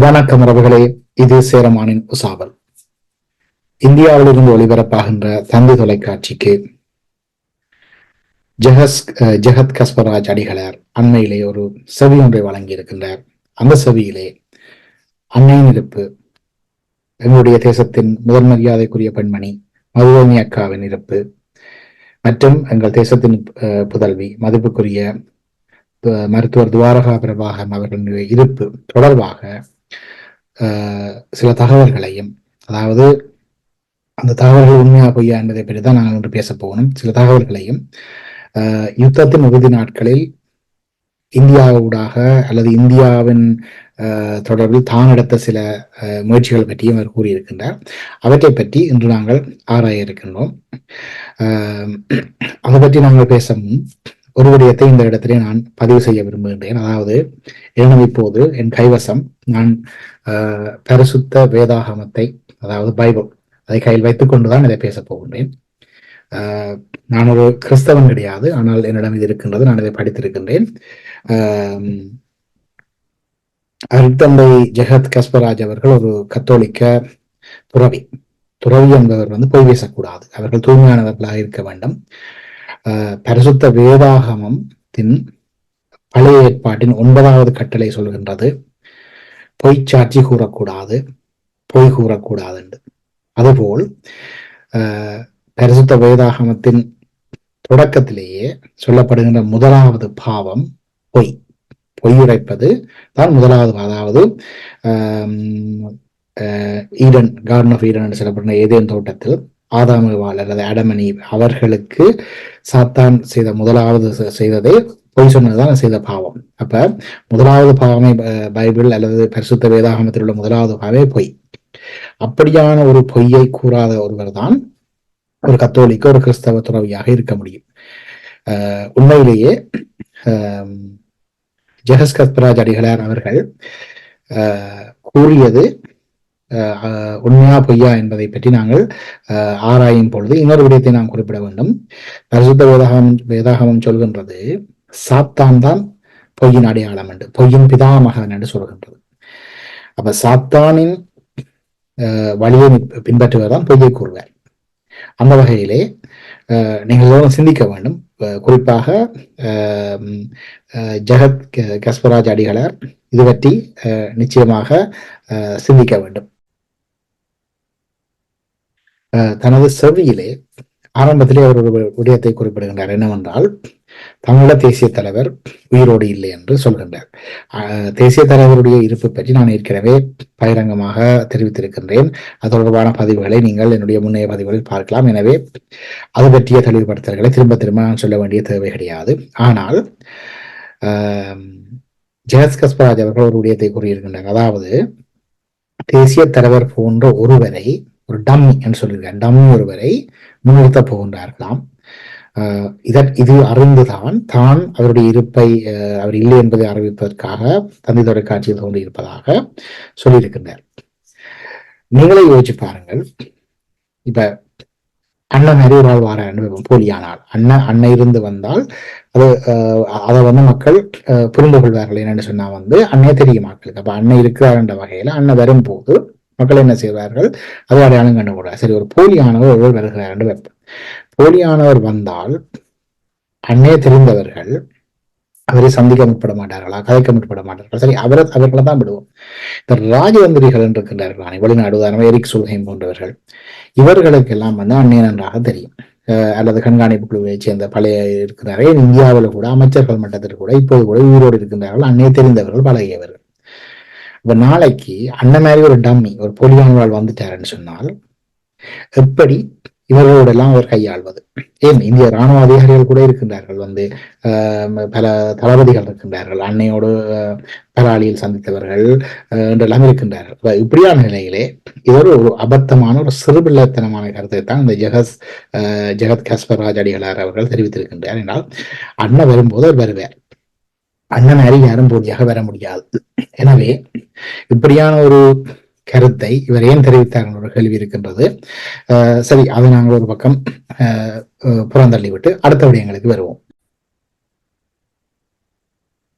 வணக்கம் உறவுகளே, இது சேரமானின் உசாவல். இந்தியாவிலிருந்து ஒளிபரப்பாகின்ற தந்தி தொலைக்காட்சிக்கு ஜெகத் கஸ்பராஜ் அடிகளார் அண்மையிலே ஒரு செவி ஒன்றை வழங்கியிருக்கின்றார். அந்த செவியிலே அன்னையின் இருப்பு, எங்களுடைய தேசத்தின் முதல் மரியாதைக்குரிய பெண்மணி மதுவமி அக்காவின் இருப்பு மற்றும் எங்கள் தேசத்தின் புதல்வி மதிப்புக்குரிய மருத்துவர் துவாரகா பிரபாகரன் அவர்களுடைய இருப்பு தொடர்பாக சில தகவல்களையும், அதாவது அந்த தகவல்கள் உண்மையா பொய்யா என்பதை பற்றி தான் நாங்கள் இன்று பேச போகணும். சில தகவல்களையும் யுத்தத்தின் இறுதி நாட்களில் இந்தியாவூடாக அல்லது இந்தியாவின் தொடர்பில் தான் எடுத்த சில முயற்சிகள் பற்றியும் அவர் கூறியிருக்கின்றார். அவற்றை பற்றி இன்று நாங்கள் ஆராய இருக்கின்றோம். அதை பற்றி நாங்கள் பேசவும் ஒரு விடயத்தை இந்த இடத்திலே நான் பதிவு செய்ய விரும்புகின்றேன். அதாவது ஏனும் இப்போது என் கைவசம் நான் பரிசுத்த வேதாகமத்தை, அதாவது பைபிள், அதை கையில் வைத்துக் கொண்டுதான் இதை பேசப் போகின்றேன். நான் ஒரு கிறிஸ்தவன் கிடையாது, ஆனால் என்னிடம் இது இருக்கின்றது, நான் இதை படித்திருக்கின்றேன். அருட்தந்தை ஜெகத் கஸ்பராஜ் அவர்கள் ஒரு கத்தோலிக்க துறவி என்பவர் பொய் பேசக்கூடாது, அவர்கள் தூய்மையானவர்களாக இருக்க வேண்டும். பரிசுத்த வேதாகமத்தின் பழைய ஏற்பாட்டின் 9வது கட்டளை சொல்கின்றது, பொய் சாட்சி கூறக்கூடாது, பொய் கூறக்கூடாது என்று. அதுபோல் பரிசுத்த வேதாகமத்தின் தொடக்கத்திலேயே சொல்லப்படுகின்ற முதலாவது பாவம் பொய், பொய்யுரைப்பது தான் முதலாவது. அதாவது ஈடன், கார்டன் ஆஃப் ஈடன் என்று சொல்லப்படுகிற ஏதேன் தோட்டத்தில் ஆதாமுவால் அல்லது அடமணி அவர்களுக்கு சாத்தான் செய்த முதலாவது செய்ததே பொய் சொன்னதுதான் செய்த பாவம். அப்ப முதலாவது பாவமே பைபிள் அல்லது பரிசுத்த வேதாகமத்தில் உள்ள முதலாவது பாவமே பொய். அப்படியான ஒரு பொய்யை கூறாத ஒருவர் தான் ஒரு கத்தோலிக்க, ஒரு கிறிஸ்தவ துறவியாக இருக்க முடியும். உண்மையிலேயே ஜெகத் கஸ்பராஜ் அடிகளார் அவர்கள் கூறியது உண்மையா பொய்யா என்பதை பற்றி நாங்கள் ஆராயும் பொழுது இன்னொரு விடயத்தை நாம் குறிப்பிட வேண்டும். பரிசுத்த வேதாகமம் சொல்கின்றது சாத்தான் தான் பொய்யின் அடையாளம் என்று, பொய்யின் பிதாமகன் என்று சொல்கின்றது. அப்ப சாத்தானின் வழியை பின்பற்றுவதுதான் பொய்யை கூறுவார். அந்த வகையிலே நீங்கள் சிந்திக்க வேண்டும். குறிப்பாக ஜெகத் கஸ்பராஜ் அடிகளார் இது பற்றி நிச்சயமாக சிந்திக்க வேண்டும். தனது செவியிலே ஆரம்பத்திலே அவர் ஒரு விடயத்தை குறிப்பிடுகின்றார். என்னவென்றால், தமிழக தேசிய தலைவர் உயிரோடு இல்லை என்று சொல்கின்றார். தேசிய தலைவருடைய இருப்பு பற்றி நான் ஏற்கனவே பகிரங்கமாக தெரிவித்திருக்கின்றேன். அது தொடர்பான பதிவுகளை நீங்கள் என்னுடைய முன்னைய பதிவுகளில் பார்க்கலாம். எனவே அது பற்றிய தெளிவுபடுத்தல்களை திரும்ப திரும்ப நான் சொல்ல வேண்டிய தேவை கிடையாது. ஆனால் ஜெகத் கஸ்பராஜ் அவர்கள் ஒரு விடயத்தை கூறியிருக்கின்றார். அதாவது தேசிய தலைவர் போன்ற ஒருவரை, ஒரு டம்மி என்று சொல்லியிருக்கார், டம்மி ஒருவரை முன்னிறுத்த போகின்றார்களாம். இது அறிந்துதான் தான் அவருடைய இருப்பை, அவர் இல்லை என்பதை அறிவிப்பதற்காக தந்தி தொலைக்காட்சியில் தோன்றியிருப்பதாக சொல்லியிருக்கின்றார். நீங்களே யோசிச்சு பாருங்கள். இப்ப அண்ணன் நிறைய நாள் வார போலியானால் அண்ணன் இருந்து வந்தால் அதை மக்கள் புரிந்து கொள்வார்கள். என்னன்னு சொன்னா அண்ணே தெரிய மக்களுக்கு. அப்ப அண்ணன் இருக்கிறார் என்ற வகையில அண்ணன் வரும்போது மக்கள் என்ன செய்வார்கள், அதை அடையாளம் கண்டுகொள்றார். சரி, ஒரு போலியானவர் ஒருவர் வருகிறார் என்று வைப்போம். போலியானவர் வந்தால் அன்னே தெரிந்தவர்கள் அவரை சந்திக்க முற்பட மாட்டார்களா, கதைக்க முற்பட மாட்டார்கள். சரி, அவர்களை தான் விடுவோம். இந்த ராஜதந்திரிகள் என்று இருக்கின்றார்கள், வெளிநாடு உதாரணமாக எரிக் சுல்ஹைம் போன்றவர்கள், இவர்களுக்கு எல்லாம் அண்ணே நன்றாக தெரியும். அல்லது கண்காணிப்பு குழுவை சேர்ந்த பழைய இருக்கிறார்கள், இந்தியாவில் கூட அமைச்சர்கள் மட்டத்தில் கூட இப்போது கூட உயிரோடு இருக்கின்றார்கள், அன்னே தெரிந்தவர்கள், பழகியவர்கள். இப்ப நாளைக்கு அண்ணன் மாதிரி ஒரு டம்மி, ஒரு போலியானவர்கள் வந்துட்டாருன்னு சொன்னால் எப்படி இவர்களோடெல்லாம் அவர் கையாள்வது? ஏன் இந்திய ராணுவ அதிகாரிகள் கூட இருக்கின்றார்கள், பல தளபதிகள் இருக்கின்றார்கள், அன்னையோடு பலாளியில் சந்தித்தவர்கள் என்றெல்லாம் இருக்கின்றார்கள். இப்படியான நிலையிலே இது ஒரு அபத்தமான, ஒரு சிறுபிள்ளைத்தனமான கருத்தை தான் இந்த ஜெகத் கஸ்பராஜ் அடிகளார் அவர்கள் தெரிவித்திருக்கின்றார். என்றால் அண்ணன் வரும்போது அவர் வருவார், அண்ணன் அறி யாரும் போட்டியாக வர முடியாது. எனவே இப்படியான ஒரு கருத்தை இவர் ஏன் தெரிவித்தார்கள் ஒரு கேள்வி இருக்கின்றது. சரி, அதை நாங்கள் ஒரு பக்கம் புறந்தள்ளிவிட்டு அடுத்த விடயங்களுக்கு வருவோம்.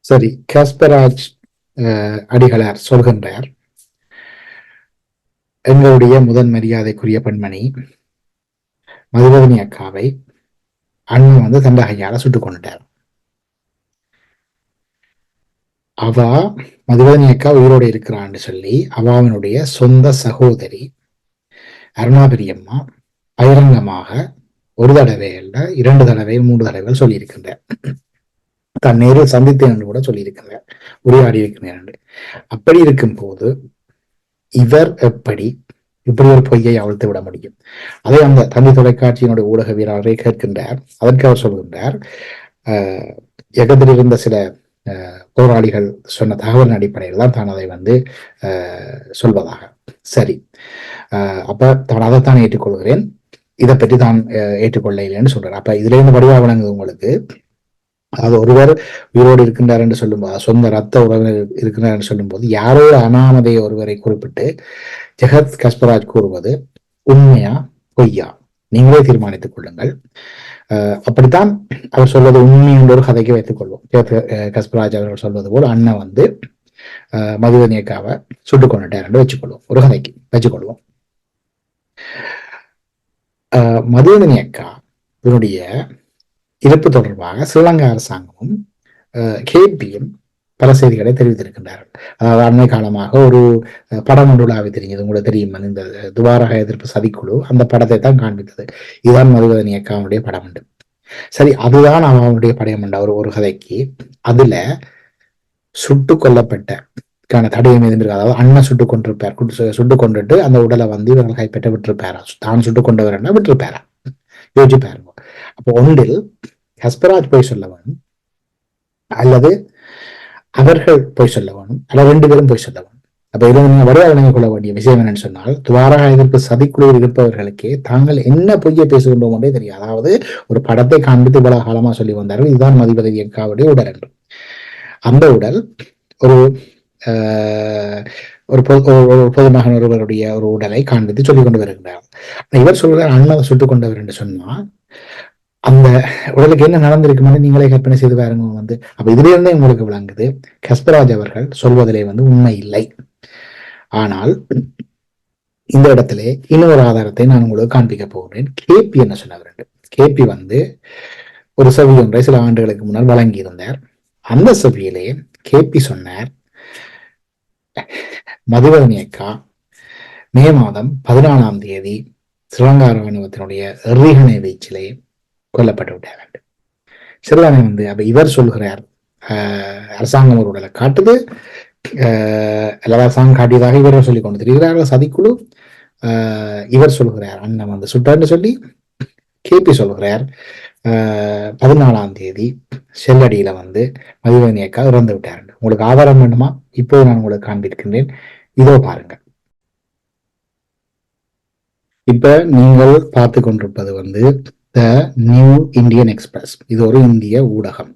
சரி, கஸ்பராஜ் அடிகளார் சொல்கின்றார், எங்களுடைய முதன் மரியாதைக்குரிய பெண்மணி மதுவதனி அக்காவை அண்ணன் வந்து தண்டகையால சுட்டுக் கொண்டுட்டார். அவ மதுவதனி அக்கா உயிரோடு இருக்கிறான்னு சொல்லி அவாவினுடைய சொந்த சகோதரி அருணாபெரியம்மா பகிரங்கமாக ஒரு தடவை அல்ல 2 தடவை 3 தடவைகள் சொல்லியிருக்கின்றார். தான் நேரில் சந்தித்தேன் என்று கூட சொல்லியிருக்கின்றார், உரையாடி இருக்கிறேன். அப்படி இருக்கும் போது இவர் எப்படி இப்படி ஒரு பொய்யை அவிழ்த்து விட முடியும்? அதை அந்த தந்தி தொலைக்காட்சியினுடைய ஊடகவியலாளரை கேட்கின்றார். அதற்கு அவர் சொல்கின்றார், எகத்தில் இருந்த சில போராளிகள் சொன்ன தகவலின் அடிப்படையில் தான் தான் அதை வந்து சொல்வதாக. சரி, அப்ப தான் அதைத்தான் ஏற்றுக்கொள்கிறேன், இதை பற்றி தான் ஏற்றுக்கொள்ள இல்லைன்னு சொல்றாரு. அப்ப இதுல இருந்து வடிவாக விளங்குது உங்களுக்கு. அது ஒருவர் உயிரோடு இருக்கின்றார் என்று சொல்லும்போது, சொந்த ரத்த உறவினர் இருக்கிறார் என்று சொல்லும் போது, யாரோ அனாமதை ஒருவரை குறிப்பிட்டு ஜெகத் கஸ்பராஜ் கூறுவது உண்மையா பொய்யா நீங்களே தீர்மானித்துக் கொள்ளுங்கள். அப்படித்தான் அவர் சொல்வது உண்மை என்ற ஒரு கதைக்கு வைத்துக் கொள்வோம். கஸ்பராஜ் அவர்கள் சொல்வது போல் அண்ணன் வந்து மதுவதனி அக்காவை சுட்டுக் கொண்டுட்டார் என்று வச்சுக்கொள்வோம், ஒரு கதைக்கு வச்சுக்கொள்வோம். மதுவதனி அக்கா இதனுடைய இறப்பு தொடர்பாக ஸ்ரீலங்கா அரசாங்கமும் கேபியும் பல செய்திகளை தெரிவித்திருக்கின்றார்கள். அதாவது அண்மை காலமாக ஒரு படம் ஒன்றுலாவே தெரிஞ்சது, உங்களுக்கு தெரியும், இந்த துவாரக எதிர்ப்பு சதிக்குழு அந்த படத்தை தான் காண்பித்தது. இதுதான் மதுவதனி அக்காவுடைய படம் உண்டு. சரி, அதுதான் அவனுடைய படம் உண்டு ஒரு கதைக்கு. அதுல சுட்டு கொல்லப்பட்ட தடயம் எதுவும் இருக்கு. அதாவது அண்ணன் சுட்டு கொண்டிருப்பார், சுட்டு கொண்டுட்டு அந்த உடலை வந்து இவர்கள் கைப்பற்ற விட்டுருப்பாரா, தான் சுட்டு கொண்டவர் விட்டுருப்பாரா, யோசிச்சு பாருங்க. அப்போ ஒன்றில் கஸ்பராஜ் போய் சொல்ல வேணும், அல்லது அவர்கள் போய் சொல்ல வேணும், அல்ல 2 பேரும் போய் சொல்ல வேணும். அப்ப இதை நீங்க வடிவாக விளங்கிக் கொள்ள வேண்டிய விஷயம் என்னன்னு சொன்னால், துவாரக எதிர்ப்பு சதிக்குழுவில் இருப்பவர்களுக்கே தாங்கள் என்ன பொய்யை பேசுகின்றோம் என்றே தெரியும். அதாவது ஒரு படத்தை காண்பித்து இவ்வளவு காலமா சொல்லி வந்தார்கள், இதுதான் மதுவதனி அக்காவுடைய உடல் என்று. அந்த உடல் ஒரு ஒரு பொதுமகன் ஒருவருடைய ஒரு உடலை காண்பித்து சொல்லிக் கொண்டு வருகிறார். இவர் சொல்கிறார் அண்ணன் சுட்டுக் கொண்டவர் என்று சொன்னா, அந்த உடலுக்கு என்ன நடந்திருக்குன்னு நீங்களே கற்பனை செய்து பாருங்க வந்து. அப்ப இதுல இருந்தே உங்களுக்கு விளங்குது கஸ்பராஜ் அவர்கள் சொல்வதிலே வந்து உண்மை இல்லை. ஆனால் இந்த இடத்திலே இன்னொரு ஆதாரத்தை நான் உங்களுக்கு காண்பிக்க போகிறேன். கேபி என்ன சொன்னவர், கேபி வந்து ஒரு செவி ஒன்றை சில ஆண்டுகளுக்கு முன்னால் வழங்கி இருந்தார். அந்த செவியிலே கேபி சொன்னார், மதுவதனி அக்கா மே மாதம் 14ஆம் தேதி ஸ்ரீலங்கா ராணுவத்தினுடைய எறிகணை வீச்சிலே கொல்லப்பட்டு விட்டார். சரிதானே வந்து. அப்ப இவர் சொல்கிறார் அரசாங்கம் ஒரு உடலை காட்டுது, அரசாங்கம் காட்டியதாக இவர்கள் சொல்லிக் கொண்டு தெரிகிறார்கள் சதிக்குழு. இவர் சொல்கிறார் அண்ணன் வந்து சுட்டான்னு சொல்லி. கேபி சொல்கிறார் 14ஆம் தேதி செல்லடியில வந்து மதுவதனி அக்கா இறந்து விட்டார். உங்களுக்கு ஆதாரம் வேண்டுமா? இப்போது நான் உங்களுக்கு காண்பிக்கின்றேன், இதோ பாருங்க. இப்ப நீங்கள் பார்த்து கொண்டிருப்பது வந்து த நியூ இந்தியன் எக்ஸ்பிரஸ். இது ஒரு இந்திய ஊடகம்.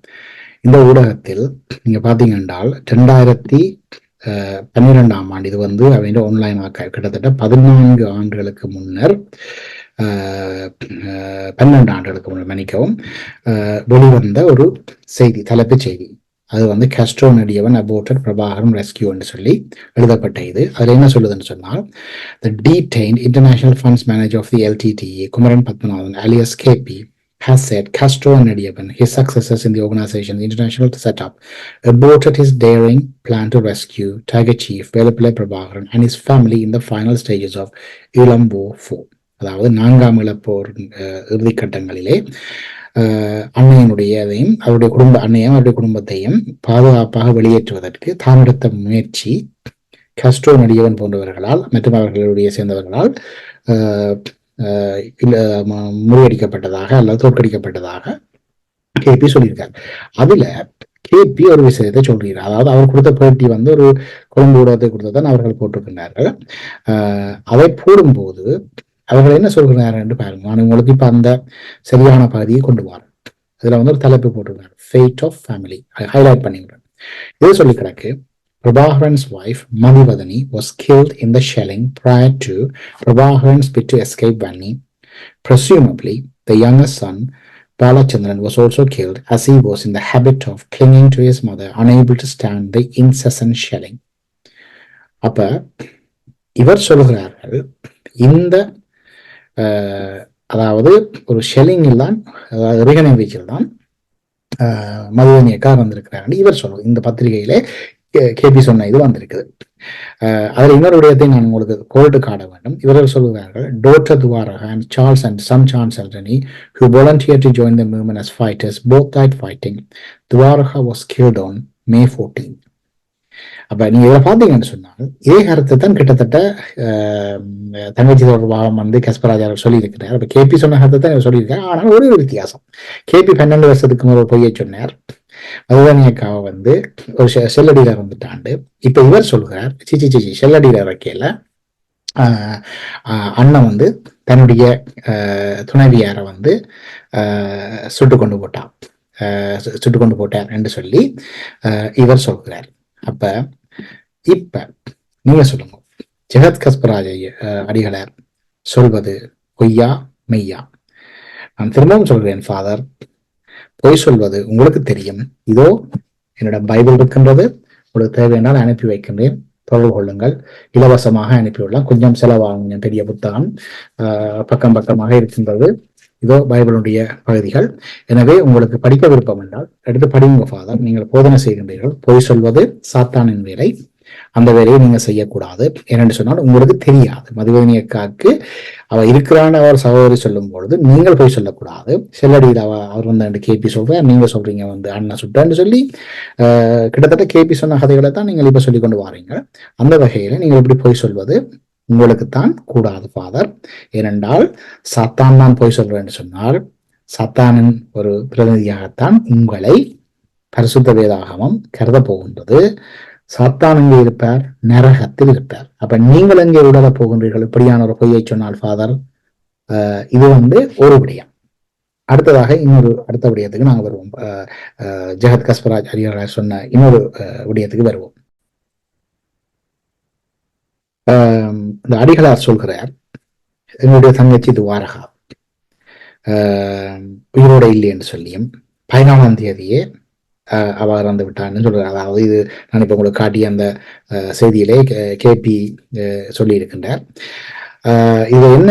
இந்த ஊடகத்தில் நீங்க பாத்தீங்க என்றால் 2012ஆம் ஆண்டு இது வந்து அவங்க ஆன்லைன் கிட்டத்தட்ட 14 ஆண்டுகளுக்கு முன்னர் 12 ஆண்டுகளுக்கு முன்னர் மன்னிக்கவும் வெளிவந்த ஒரு செய்தி, தலைப்பு செய்தி. அது வந்து காஸ்ட்ரோ நடிகவன் அபோர்டட் பிரபாகரன் ரெஸ்கியூ என்று சொல்லி எழுதப்பட்ட இது. அதுல என்ன சொல்லுதுன்னு சொன்னால், the detained international funds manager of the LTTE Kumaran Padmanathan alias KP has said Castro Nadiyapan, his successors in the organization, the international setup, aborted his daring plan to rescue Tiger Chief Velapillai Prabhakaran and his family in the final stages of Ilambo 4. அதாவது 4ஆம் இளப்போர் இறுதிக்கட்டங்களிலே அன்னையனுடையதையும் அவருடைய அன்னையும் அவருடைய குடும்பத்தையும் பாதுகாப்பாக வெளியேற்றுவதற்கு தான் எடுத்த முயற்சி காஸ்ட்ரோ நடிகவன் போன்றவர்களால் மற்றும் அவர்களுடைய சேர்ந்தவர்களால் முறியடிக்கப்பட்டதாக அல்லது தோற்கடிக்கப்பட்டதாக கேபி சொல்லியிருக்கார். அதுல கேபி ஒரு விஷயத்தை சொல்கிறார். அதாவது அவர் கொடுத்த பேட்டி வந்து ஒரு கொழும்பு ஊடகத்தை கொடுத்ததான் அவர்கள் போட்டிருக்கின்றார்கள். அதை போடும்போது அவர்கள் என்ன சொல்கிறார் என்று பாருங்க. நான் உங்களுக்கு இப்ப அந்த சரியான பகுதியை கொண்டு வரேன். இதுல வந்து ஒரு தலைப்பு போட்டிருக்காரு, ஃபேட் ஆஃப் ஃபேமிலி. ஹைலைட் பண்ணிக்கிறேன். இது சொல்லி கிடக்கு, Prabhakaran's wife Madhuvadani was killed in the shelling prior to Prabhakaran's bid to escape Vanni. Presumably, the youngest son Balachandran was also killed as he was in the habit of clinging to his mother, unable to stand the incessant shelling. அப்ப இவர் சொல்கிறார்கள் இந்த அதாவது ஒரு ஷெல்லிங்கில் தான், அதாவது ரிகனை வீச்சில் தான் மதுவனியக்கார் வந்திருக்கிறார் இவர் சொல்லுவோம். இந்த பத்திரிகையிலே கேபி சொன்ன இது வந்திருக்குது. அதில் இன்னொரு விடயத்தை நான் உங்களுக்கு கோல்டு காட்ட வேண்டும். இவர்கள் சொல்கிறார்கள், டோட்டர் Dwarka and Charles and son Charles Anthony who volunteered to join the movement as fighters both died fighting. Dwaraka was killed on May 14. அப்ப நீங்க இதை பாத்தீங்கன்னு சொன்னால் இதே கருத்தை தான் கிட்டத்தட்ட தங்கச்சி தொடர்பாக வந்து கஸ்பராஜ் சொல்லியிருக்கிறார். அப்ப கேபி சொன்ன கருத்தை தான் இவர் சொல்லியிருக்காரு. ஆனால் ஒரு வித்தியாசம், கேபி 12 வருஷத்துக்கு ஒரு பொய்யை சொன்னார். மதுவனியக்காவை வந்து ஒரு செல்லடியில இருந்துட்டாண்டு. இப்ப இவர் சொல்கிறார், செல்லடியில வைக்கல அண்ணன் வந்து தன்னுடைய துணைவியார வந்து சுட்டு கொண்டு போட்டார் என்று சொல்லி இவர் சொல்கிறார். அப்ப இப்ப நீங்க சொல்லுங்க, ஜெகத் கஸ்பராஜ் அடிகளார் சொல்வது பொய்யா மெய்யா? நான் திரும்பவும் சொல்கிறேன் ஃபாதர், பொய் சொல்வது உங்களுக்கு தெரியும். இதோ என்னோட பைபிள் இருக்கின்றது, உங்களுக்கு தேவையானால் அனுப்பி வைக்கின்றேன், தொடர்பு கொள்ளுங்கள். இலவசமாக அனுப்பிவிடலாம், கொஞ்சம் செலவாகும், பெரிய புத்தகம் பக்கம் பக்கமாக இருக்கின்றது. இதோ பைபிளுடைய பகுதிகள். எனவே உங்களுக்கு படிக்க விருப்பம் என்றால் எடுத்து படிங்க ஃபாதர். நீங்கள் போதனை செய்கின்றீர்கள். பொய் சொல்வது சாத்தானின் வேலை, அந்த வேலையை நீங்க செய்யக்கூடாது. ஏனென்று சொன்னால் உங்களுக்கு தெரியாது. மதுவனியக்காக்கு அவ இருக்கிறான்னு அவர் சகோதரி சொல்லும் பொழுது நீங்கள் போய் சொல்லக்கூடாது. செல்லடியில் அவர் வந்து கேபி சொல்றார், நீங்க சொல்றீங்க வந்து அண்ணன் சுட்டான்னு சொல்லி கிட்டத்தட்ட கேபி சொன்ன கதைகளை தான் நீங்கள் இப்ப சொல்லி கொண்டு வாரீங்க. அந்த வகையில நீங்கள் இப்படி போய் சொல்வது உங்களுக்குத்தான் கூடாது ஃபாதர். ஏனென்றால் சாத்தான் தான் போய் சொல்றேன்னு சொன்னால் சாத்தானின் ஒரு பிரதிநிதியாகத்தான் உங்களை பரிசுத்த வேதாகமம் கருத போகின்றது. சாத்தான் எங்கே இருப்பார்? நரகத்தில் இருப்பார். அப்ப நீங்கள் எங்கே விடல போகின்றீர்கள் இப்படியான ஒரு பொய்யை சொன்னால் ஃபாதர்? இது வந்து ஒரு விடயம். அடுத்ததாக அடுத்த விடயத்துக்கு நாங்கள் வருவோம். ஜெகத் கஸ்பராஜ் அடிகளார் சொன்ன இன்னொரு விடயத்துக்கு வருவோம். இந்த அடிகளார் சொல்கிறார், என்னுடைய தங்கச்சி துவாரகா உயிரோட இல்லை என்று சொல்லியும் 14ஆம் தேதியே அவ இறந்து விட்டான்னு சொல்றாரு. அதாவது இது நான் இப்ப உங்களுக்கு காட்டிய அந்த செய்தியிலே கேபி சொல்லி இருக்கின்றார். இது என்ன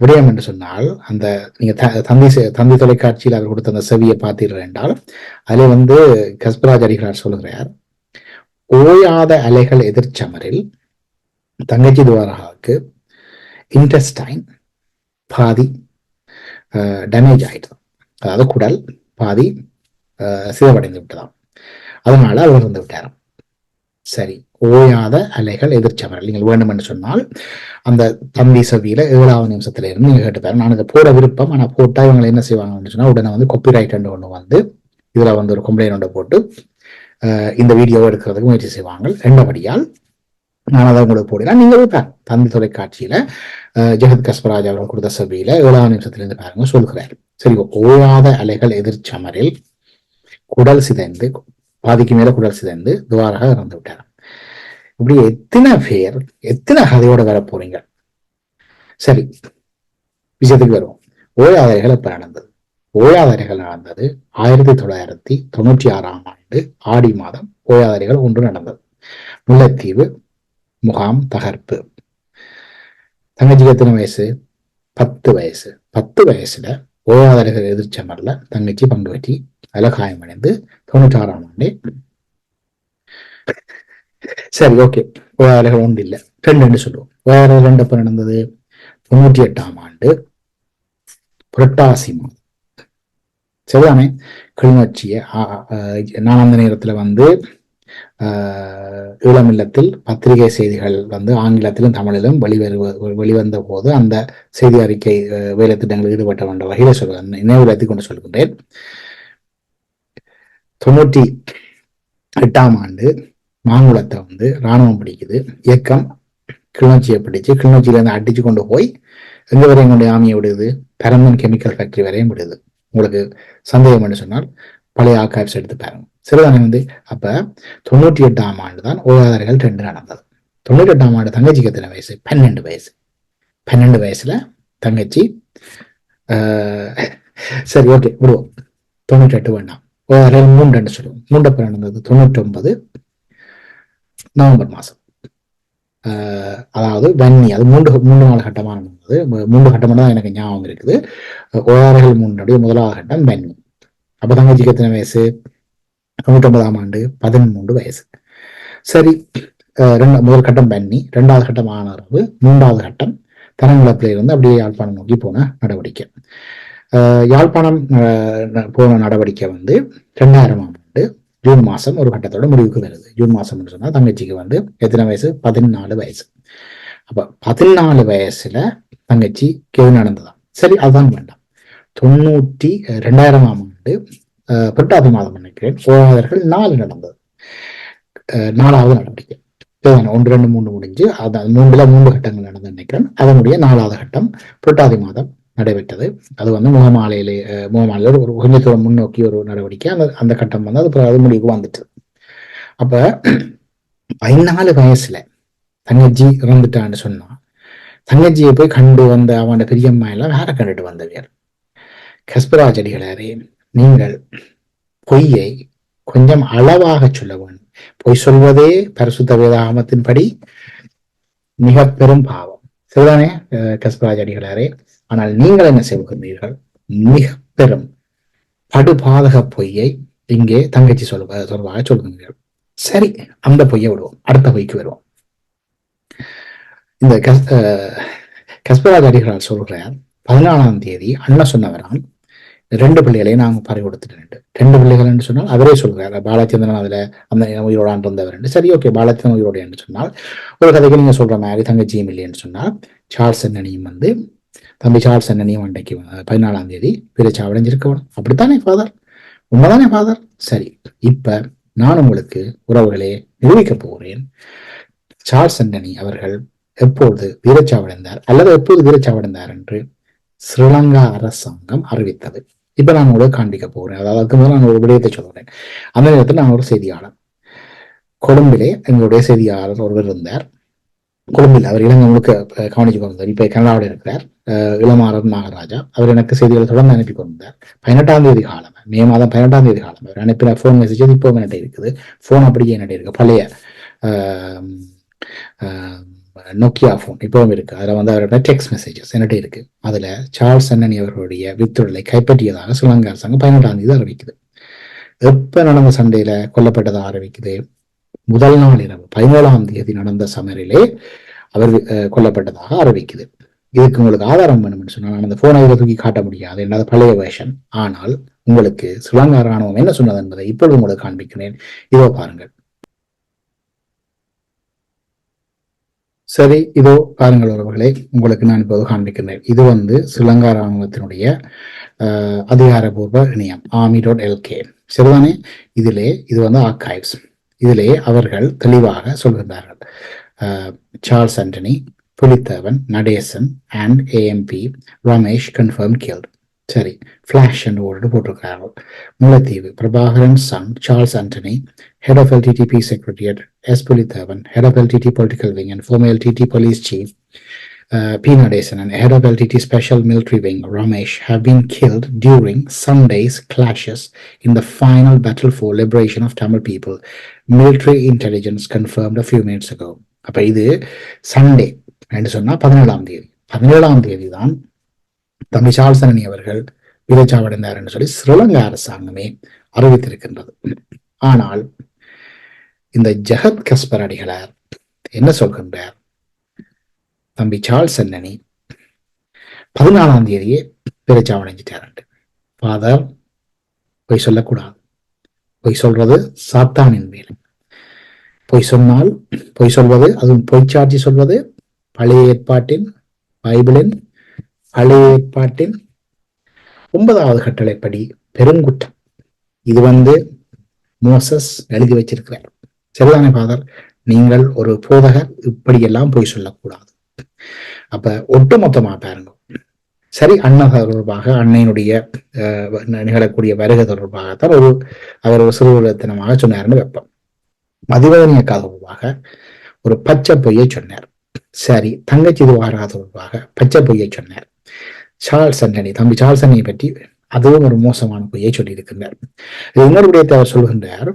விடயம் என்று சொன்னால், அந்த நீங்க தந்தி தொலைக்காட்சியில் அவர் கொடுத்த அந்த செவியை பார்த்தீர்கள் என்றால் அதிலே வந்து கஸ்பராஜ் அடிகளார் சொல்கிறார், ஓயாத அலைகள் எதிர்ச்சமரில் தங்கச்சி துவாரகாவுக்கு இன்டெஸ்டைன் பாதி டேமேஜ் ஆயிடுது. அதாவது குடல் பாதி சிதவடைந்து விட்டதாம். அதனால அவர் இறந்து விட்டாராம். சரி, ஓயாத அலைகள் எதிர்ச்சமரல் நீங்கள் வேண்டும் என்று சொன்னால் அந்த தந்தி செவியில 7வது நிமிஷத்துல இருந்து நீங்க கேட்டுப்பாரு. நான் இதை போட விருப்பம், ஆனா போட்டா இவங்க என்ன செய்வாங்கன்னு சொன்னா உடனே வந்து காப்பிரைட் ஒன்று வந்து இதுல வந்து ஒரு கம்ப்ளைண்ட் ஒன்று போட்டு இந்த வீடியோவை எடுக்கிறதுக்கு முயற்சி செய்வாங்க. ரெண்டபடியால் நான் அதை உங்களுக்கு போடலாம். நீங்க தந்தி தொலைக்காட்சியில ஜெகத் கஸ்பராஜ் அவர்கள் கொடுத்த சபையில 7வது நிமிஷத்திலிருந்து பாருங்க சொல்கிறார். சரி, ஓயாத அலைகள் எதிர்ச்சமரில் குடல் சிதைந்து பாதிக்கு மேல குடல் சிதைந்து துவாரகா இறந்து விட்டார். இப்படி எத்தனை பேர் எத்தனை கதையோட வர போறீங்க? சரி, விஷயத்துக்கு வருவோம். ஓயாதரைகள் எப்ப நடந்தது? ஓயாதரைகள் நடந்தது 1996ஆம் ஆண்டு ஆடி மாதம். ஓயாதரைகள் ஒன்று நடந்தது. முல்லைத்தீவு முகாம் தகர்ப்பு. தங்கச்சிக்கு எத்தனை வயசு? 10 வயசு. 10 வயசுல ஓயாதரைகள் எதிர்ச்சமர்ல தங்கச்சி பங்கு பற்றி அதுல காயமடைந்து 96ஆம் ஆண்டு. சரி, ஓகே, ஓயாதரைகள் ஒன்று இல்லை, 2 சொல்லுவோம். ஓயாதரைகள் 2 எப்ப நடந்தது? 98ஆம் ஆண்டு புரட்டாசி மாதம். சரிதானே? கிளிநொச்சிய நான் அந்த நேரத்துல வந்து ஈழமில்லத்தில் பத்திரிகை செய்திகள் வந்து ஆங்கிலத்திலும் தமிழிலும் வெளிவந்த போது அந்த செய்தி அறிக்கை வேலை திட்டங்களில் ஈடுபட்ட என்ற வகையில சொல்கிறேன், நினைவுலத்தை கொண்டு சொல்கின்றேன். 98ஆம் ஆண்டு மாங்குளத்தை வந்து இராணுவம் பிடிக்குது. இயக்கம் கிளிநொச்சியை பிடிச்சு கிளிநொச்சியில இருந்து அடிச்சு கொண்டு போய் எங்க வரையும் கொண்டு ஆமியை விடுது? பரந்தன் கெமிக்கல் ஃபேக்டரி வரையும் விடுது. உங்களுக்கு சந்தேகம் என்று சொன்னால் பழைய ஆர்கைவ்ஸ் எடுத்து பாருங்க. சிறுதானே வந்து அப்ப 98ஆம் ஆண்டு தான் ஓயாதரைகள் 2 நடந்தது. 98ஆம் ஆண்டு தங்கச்சிக்கு எத்தனை வயசு? 12 வயசு. 12 வயசுல தங்கச்சி சரி, ஓகே, விடுவோம். 98 வேண்டாம், ஓயாதரைகள் 3 சொல்லுவோம். 3 நடந்தது 99 நவம்பர் மாசம். அதாவது வன்னி, அது மூன்று மூன்று நாலு கட்டமாக நடந்தது. மூன்று கட்டமாக தான் எனக்கு ஞாபகம் இருக்குது. ஓராறுகள் மூன்றுடைய முதலாவது கட்டம் வன்னி. அப்ப தங்கச்சிக்கு எத்தனை வயசு? 99ஆம் ஆண்டு 13 வயசு. சரி, முதல் கட்டம் பன்னி, இரண்டாவது கட்டம் ஆனரவு, மூன்றாவது கட்டம் தரங்குளத்தில இருந்து அப்படியே யாழ்ப்பாணம் நோக்கி போன நடவடிக்கை. யாழ்ப்பாணம் போன நடவடிக்கை வந்து 2000ஆம் ஆண்டு ஜூன் மாசம் ஒரு கட்டத்தோட முடிவுக்கு வருது. ஜூன் மாசம் சொன்னா தங்கச்சிக்கு வந்து எத்தனை வயசு? 14 வயசு. அப்ப 14 வயசுல தங்கச்சி எது நடந்ததான். சரி, அதுதான் வேண்டாம். 2000ஆம் ஆண்டு புரட்டாதி மாதம் நினைக்கிறேன், போராதர்கள் 4 நடந்தது. 4வது நடவடிக்கை 1, 2, 3 முடிஞ்சு, அதான் 3 கட்டங்கள் நடந்து நினைக்கிறேன். அதனுடைய 4வது கட்டம் புரட்டாதி மாதம் நடைபெற்றது. அது வந்து முகமாலையில் ஒரு கொஞ்ச தூரம் முன்னோக்கி ஒரு நடவடிக்கை. அந்த கட்டம் வந்து அது முடிவுக்கு வந்துட்டு. அப்ப 14 வயசுல தங்கச்சி இறந்துட்டான்னு சொன்னா, தங்கச்சியை போய் கண்டு வந்த அவன் பெரியம்மா எல்லாம் வேற கண்டுட்டு வந்தவர். கஸ்பராஜ் அடிகளாரே, நீங்கள் பொய்யை கொஞ்சம் அளவாக சொல்ல வேண்டும். பொய் சொல்வதே பரிசுத்த வேதாகமத்தின்படி மிக பெரும் பாவம். சரிதானே கஸ்பராஜ் அடிகளாரே? ஆனால் நீங்கள் என்ன செய்கிறீர்கள்? மிக பெரும் படுபாதக பொய்யை இங்கே தங்கச்சி சொல்வாக சொல்கிறீர்கள். சரி, அந்த பொய்யை விடுவோம், அடுத்த பொய்க்கு வருவோம். இந்த கஸ்பராஜ் அடிகளார் சொல்கிறார், 14ஆம் தேதி அண்ணன் சொன்னவராம் 2 பிள்ளைகளையும் நாங்கள் பறி கொடுத்துட்டேன். 2 பிள்ளைகள் என்று சொன்னால் அவரே சொல்கிறார், பாலச்சந்திரன் அதுல அந்த உயிரோடான் இருந்தவர் என்று. சரி, ஓகே, பாலச்சந்திரன் உயிரோடு என்று சொன்னால் ஒரு கதைக்கு நீங்க சொல்ற மாதிரி தங்கச்சியும் இல்லைன்னு சொன்னால், சார்ல்ஸ் அண்ணனையும் வந்து தம்பி சார்ல்ஸ் அண்ணனையும் அன்றைக்கு 14ஆம் தேதி பிரிச்சாவடைஞ்சிருக்கணும். அப்படித்தானே ஃபாதர்? உண்மைதானே ஃபாதர்? சரி, இப்ப நான் உங்களுக்கு உறவுகளே நிரூபிக்க போகிறேன். சார்ல்ஸ் அண்ணனி அவர்கள் எப்போது வீரச்சாவடைந்தார் அல்லது எப்போது வீரச்சாவடைந்தார் என்று ஸ்ரீலங்கா அரசாங்கம் அறிவித்தது. இப்ப நான் உங்களுக்கு காண்பிக்க போறேன். அதாவது அதுக்கு முதல்ல நான் ஒரு விடயத்தை சொல்றேன். அந்த நேரத்தில் நான் ஒரு செய்தியாளர், கொழும்பிலே எங்களுடைய செய்தியாளர் ஒருவர் இருந்தார். கொழும்பில் அவர் இலங்கை முழுக்க கவனிச்சு கொண்டார். இப்ப கனடாவில் இருக்கிறார், இளமாறன் நாகராஜா. அவர் எனக்கு செய்திகளை தொடர்ந்து அனுப்பி கொண்டார். 18ஆம் தேதி காலம், மே மாதம் 18ஆம் தேதி காலம் அவர் அனுப்பின போன் மெசேஜ் இப்போ என்கிட்ட இருக்குது. போன் அப்படியே என்கிட்ட இருக்கு, பழைய நோக்கியா போன் இப்பவும் இருக்கு. அதுல வந்து அவரோட டெக்ஸ்ட் மெசேஜஸ் என்கிட்ட இருக்கு. அதுல சார்ல்ஸ் அண்ணனி அவர்களுடைய வித்துடலை கைப்பற்றியதாக ஸ்ரீலங்கா அரசாங்கம் 18ஆம் தேதி அறிவிக்குது. எப்ப நடந்த சண்டையில கொல்லப்பட்டதாக அறிவிக்குது? முதல் நாள் இரவு 17ஆம் தேதி நடந்த சமரிலே அவர் கொல்லப்பட்டதாக அறிவிக்குது. இதுக்கு உங்களுக்கு ஆதாரம் வேணும்னு சொன்னா நான் அந்த போனை தூக்கி காட்ட முடியாது, என்னது பழைய வேர்ஷன். ஆனால் உங்களுக்கு ஸ்ரீலங்கா ராணுவம் என்ன சொன்னது என்பதை இப்பொழுது உங்களுக்கு காண்பிக்கிறேன். இதோ பாருங்கள். சரி, இதோ பாருங்கள் உறவுகளை, உங்களுக்கு நான் இப்போது காண்பிக்கிறேன். இது வந்து ஸ்ரீலங்கா ராணுவத்தினுடைய அதிகாரபூர்வ இணையம் army.lk. சரிதானே? இது வந்து ஆர்கைவ்ஸ். இதிலே அவர்கள் தெளிவாக சொல்கின்றார்கள், Charles Anthony, Pulithevan, Nadesan and AMP Ramesh confirm killed. சரி, ஃபிளாஷ் என்று ஒரு போட்டிருக்கிறார்கள். Mullaitivu Prabhakaran son Charles Anthony, head of LTTP Secretariat, S. Pulithavan, head of LTT Political Wing and former LTT Police Chief P. Nadesan and head of LTT Special Military Wing Ramesh have been killed during Sunday's clashes in the final battle for liberation of Tamil people, military intelligence confirmed a few minutes ago. அப்ப இது Sunday என்று சொன்னா 17ஆம் தேதி. 17ஆம் தேதி தான் தம்பி Charles அண்ணனி அவர்கள் வீரச்சாவடைந்தார் என்று சொல்லி ஸ்ரீலங்கா அரசாங்கமே அறிவித்திருக்கின்றது. ஆனால் இந்த ஜெகத் கஸ்பர் அடிகளார் என்ன சொல்கின்றார்? தம்பி சார்ல்ஸ் அண்ணனி 14ஆம் தேதியே வீரச்சாவடைஞ்சிட்டார். ஃபாதர், பொய் சொல்லக்கூடாது. பொய் சொல்றது சாத்தானின் வேலை. பொய் சொன்னால், பொய் சொல்வது, அதுவும் பொய்ச்சாட்சி சொல்வது பழைய ஏற்பாட்டின், பைபிளின் பழைய ஏற்பாட்டின் 9வது கட்டளைப்படி பெருங்குற்றம். இது வந்து மோசஸ் எழுதி வச்சிருக்கிறார். சரிதானே ஃபாதர்? நீங்கள் ஒரு போதகர் இப்படியெல்லாம் போய் சொல்லக்கூடாது. அப்ப ஒட்டுமொத்தமா பாருங்க. சரி, அண்ணன் தொடர்பாக, அன்னையினுடைய நிகழக்கூடிய வருகை தொடர்பாகத்தான் அவர் ஒரு சிறுவத்தனமாக சொன்னார்னு வைப்போம். மதிவதனியக்கா தொடர்பாக ஒரு பச்சை பொய்யை சொன்னார். சரி, தங்கச்சி இதுவாரா தொடர்பாக பச்சை பொய்யை சொன்னார். சார்ல்ஸ் ஆண்டனி, தம்பி சார்ல்ஸ் ஆண்டனியை பற்றி அதுவும் ஒரு மோசமான பொய்யை சொல்லி இருக்கின்றார். இன்னொரு விடயத்தை அவர் சொல்கின்றார்,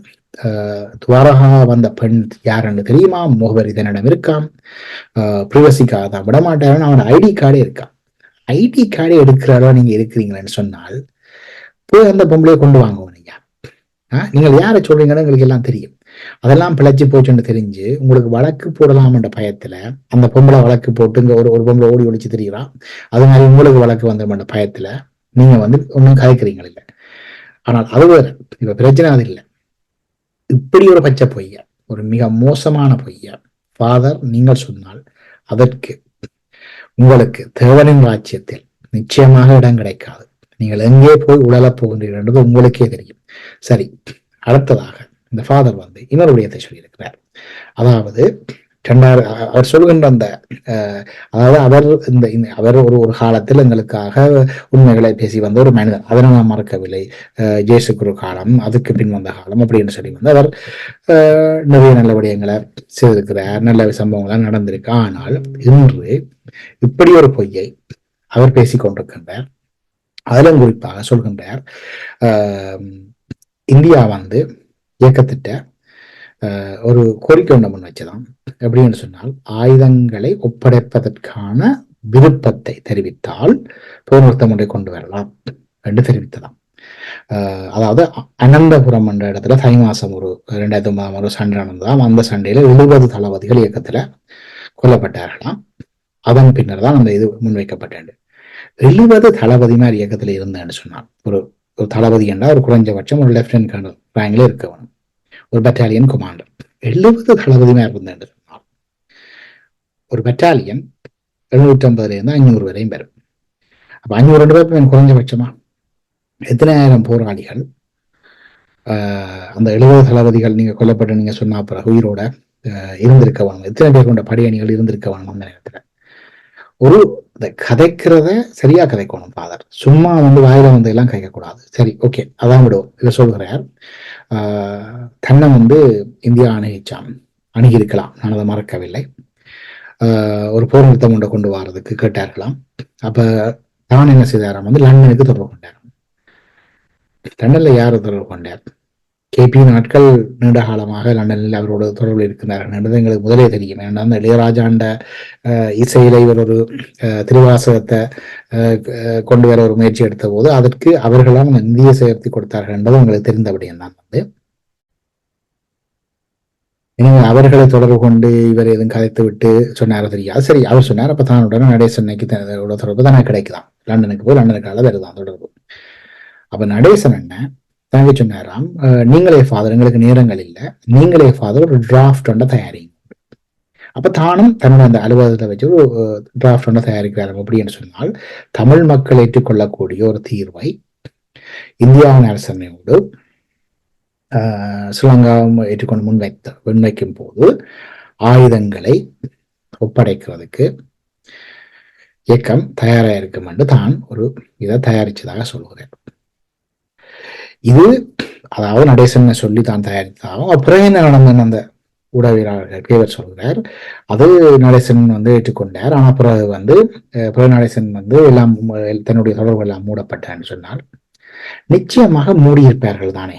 துவாரகா வந்த பெண் யாருன்னு தெரியுமா, முகவரி தன்னிடம் இருக்காம், பிரிவசிக்காக தான் விடமாட்டாருன்னு அவன் ஐடி கார்டே இருக்கான். ஐடி கார்டே எடுக்கிறாரோ நீங்க இருக்கிறீங்களேன்னு சொன்னால் போய் அந்த பொம்பளையை கொண்டு வாங்குவோம். நீங்கள் யாரை சொல்றீங்கன்னு எங்களுக்கு எல்லாம் தெரியும். அதெல்லாம் பிழைச்சி போச்சுன்னு தெரிஞ்சு உங்களுக்கு வழக்கு போடலாம்ன்ற பயத்துல அந்த பொம்பளை வழக்கு போட்டு இங்க ஒரு பொம்பளை ஓடி ஒழிச்சு தெரியுறான், அது மாதிரி உங்களுக்கு வழக்கு வந்துடும் பயத்துல நீங்க ஒன்றும் கதைக்கிறீங்க இல்லை. ஆனால் அது வேற. இப்ப பிரச்சனை அது இல்லை. இப்படி ஒரு பச்சை பொய்யா, ஒரு மிக மோசமான பொய்யா ஃபாதர் நீங்கள் சொன்னால் அதற்கு உங்களுக்கு தேவனின் ராஜ்யத்தில் நிச்சயமாக இடம் கிடைக்காது. நீங்கள் எங்கே போய் உழலப் போகின்றீர்கள் என்பது உங்களுக்கே தெரியும். சரி, அடுத்ததாக இந்த ஃபாதர் இன்னொரு விடயத்தை சொல்லியிருக்கிறார். அதாவது அவர் சொல்கின்ற அந்த அதாவது அவர் ஒரு காலத்தில் எங்களுக்காக உண்மைகளை பேசி வந்த ஒரு மனிதன், அதனை நான் மறக்கவில்லை. ஜேசு குரு காலம், அதுக்கு பின் வந்த காலம் அப்படின்னு சொல்லி அவர் நிறைய நல்ல விடயங்களை செய்திருக்கிறார், நல்ல சம்பவங்களாம் நடந்திருக்கு. ஆனால் இன்று இப்படி ஒரு பொய்யை அவர் பேசிக் கொண்டிருக்கின்றார். அதிலும் குறிப்பாக சொல்கின்றார், இந்தியா இயக்கத்திட்ட ஒரு கோரிக்கை ஒன்று முன் வச்சதான். எப்படின்னு சொன்னால், ஆயுதங்களை ஒப்படைப்பதற்கான விருப்பத்தை தெரிவித்தால் போர் நிறுத்தம் ஒன்றை கொண்டு வரலாம் என்று தெரிவித்ததாம். அதாவது அனந்தபுரம் என்ற இடத்துல தை மாசம் ஒரு 2009 ஒரு சண்டை நடந்ததாம். அந்த சண்டையில 70 தளபதிகள் இயக்கத்துல கொல்லப்பட்டார்களாம். அதன் பின்னர் தான் அந்த இது முன்வைக்கப்பட்டது. 70 தளபதி மாதிரி இயக்கத்துல இருந்தேன்னு சொன்னார். ஒரு தளபதி என்றால் ஒரு குறைஞ்சபட்சம் ஒரு லெப்டினன்ட் கர்னல் ரேங்க்ல இருக்கவனும், ஒரு பட்டாலியன் கமாண்டர். 70 தளபதி மாதிரி இருந்தேன் சொன்னார். ஒரு பட்டாலியன் 750 இருந்து 500 வரையும் பெறும். அப்ப 500 பேர் குறைஞ்சபட்சமா எத்தனை ஆயிரம் போராளிகள் அந்த 70 தளபதிகள் நீங்க கொல்லப்பட்டு நீங்க சொன்னா பிறகு உயிரோட இருந்திருக்க வேணும். எத்தனை பேர் கொண்ட படையணிகள் இருந்திருக்க வேணும் அந்த நேரத்துல. ஒரு கதைக்கிறத சரியா கதைக்கணும் ஃபாதர். சும்மா வாயில எல்லாம் கேட்கக்கூடாது. சரி, ஓகே, அதான் விடுவோம். இதை சொல்கிறார், தன்னை இந்தியா அணுகியிருக்கலாம், நான் அதை மறக்கவில்லை. ஒரு போர் நிறுத்தம் கொண்டு வர்றதுக்கு கேட்டார்களாம். அப்ப தான் என்ன செய்தாராம், லண்டனுக்கு தொடர்பு கொண்டார். லண்டன்ல யார் தொடர்பு கொண்டார்? கேபி நாட்கள் நீண்ட காலமாக லண்டனில் அவரோட தொடர்பில் இருக்கிறார்கள் என்பது எங்களுக்கு முதலே தெரியும். ஏன்னா அந்த இளையராஜாண்ட இசையில இவர் ஒரு திருவாசகத்தை கொண்டு வர ஒரு முயற்சி எடுத்த போது அதற்கு அவர்களால் இந்திய சேர்த்து கொடுத்தார்கள் என்பது உங்களுக்கு தெரிந்தபடியும் தான். எனவே அவர்களை தொடர்பு கொண்டு இவர் எதுவும் கதைத்து விட்டு சொன்னாரோ தெரியாது. சரி, அவர் சொன்னார். அப்ப தானுடன் நடேசன்னைக்கு தொடர்பு தானே கிடைக்குதான், லண்டனுக்கு போய் லண்டனுக்கால வருதான் தொடர்பு. அப்ப நடேசன் என்ன தனக்கு சொன்னாராம், நீங்களே ஃபாதர், எங்களுக்கு நேரங்கள் இல்லை, நீங்களே ஃபாதர் ஒரு டிராஃப்ட் ஒன்றை தயாரிங்க. அப்ப தானும் தன்னோட அந்த அலுவலகத்தை வச்சு ஒரு டிராஃப்ட் ஒன்றை தயாரிக்கிறார். அப்படின்னு சொன்னால், தமிழ் மக்கள் ஏற்றுக்கொள்ளக்கூடிய ஒரு தீர்வை இந்தியாவின் அரசமையோடு ஸ்ரீலங்காவும் ஏற்றுக்கொண்டு முன்வைக்கும் போது ஆயுதங்களை ஒப்படைக்கிறதுக்கு இயக்கம் தயாராக இருக்கும் என்று தான் ஒரு இதை தயாரிச்சதாக சொல்கிறேன். இது அதாவது நடேசன் சொல்லி தான் தயாரித்தாலும் அப்புறம் என்ன நடந்தது அந்த ஊடகவியலாளர்களுக்கு இவர் சொல்கிறார், அது நடேசன் ஏற்றுக்கொண்டார். ஆனால் பிறகு நடேசன் எல்லாம் தன்னுடைய தொடர்பு எல்லாம் மூடப்பட்டான்னு சொன்னால் நிச்சயமாக மூடியிருப்பார்கள் தானே.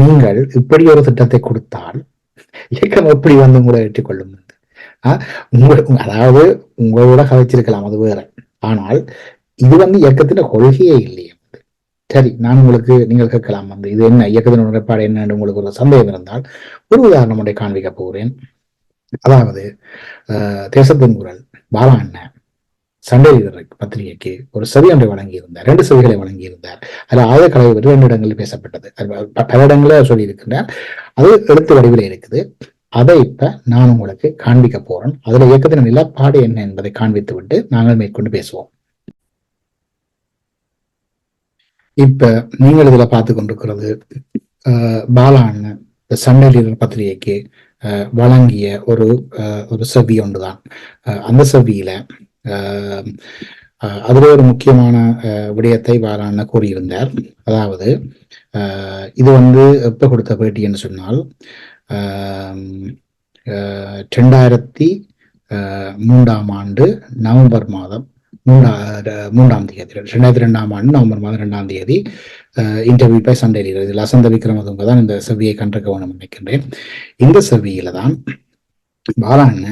நீங்கள் இப்படி ஒரு திட்டத்தை கொடுத்தால் இயக்கம் எப்படி உங்களை ஏற்றுக்கொள்ளும்? அதாவது உங்களோட கதைச்சிருக்கலாம், அது வேற. ஆனால் இது இயக்கத்தின் கொள்கையே இல்லையே. சரி, நான் நீங்கள் கேட்கலாம், இது என்ன இயக்கத்தின் நிலைப்பாடு என்ன உங்களுக்கு ஒரு சந்தேகம் இருந்தால் ஒரு உதாரணம் ஒன்றை காண்பிக்க போகிறேன். அதாவது தேசத்தின் குரல் பாலா அண்ணன் சண்டை பத்திரிகைக்கு ஒரு செவி ஒன்றை வழங்கியிருந்தார், 2 செவிகளை வழங்கியிருந்தார். அதில் ஆயுத கலவை பற்றி 2 இடங்களில் பேசப்பட்டது, பல இடங்களில் சொல்லியிருக்கின்றார். அது எழுத்து வடிவில் இருக்குது. அதை இப்ப நான் உங்களுக்கு காண்பிக்க போறேன். அதுல இயக்கத்தின் நிலப்பாடு என்ன என்பதை காண்பித்து விட்டு நாங்கள் மேற்கொண்டு பேசுவோம். இப்ப நீங்கள் இதுல பார்த்து கொண்டிருக்கிறது பாலா அண்ணன் சண்டை லீடர் பத்திரிகைக்கு வழங்கிய ஒரு செவி ஒன்றுதான். அந்த செவியில அதுல ஒரு முக்கியமான விடயத்தை பாலா அண்ணன் கூறியிருந்தார். அதாவது இது எப்ப கொடுத்த பேட்டி என்று சொன்னால் 2003 நவம்பர் மாதம் மூன்றாம் தேதி 2002 ஆண்டு நவம்பர் மாதம் 2 இன்டர்வியூ பை சண்டே லீடர். இது லசந்த விக்ரமதுங்க தான் இந்த செவ்வியை கண்டிருக்க வேணும் நினைக்கின்றேன். இந்த செவ்வியில தான் பாலாண்ண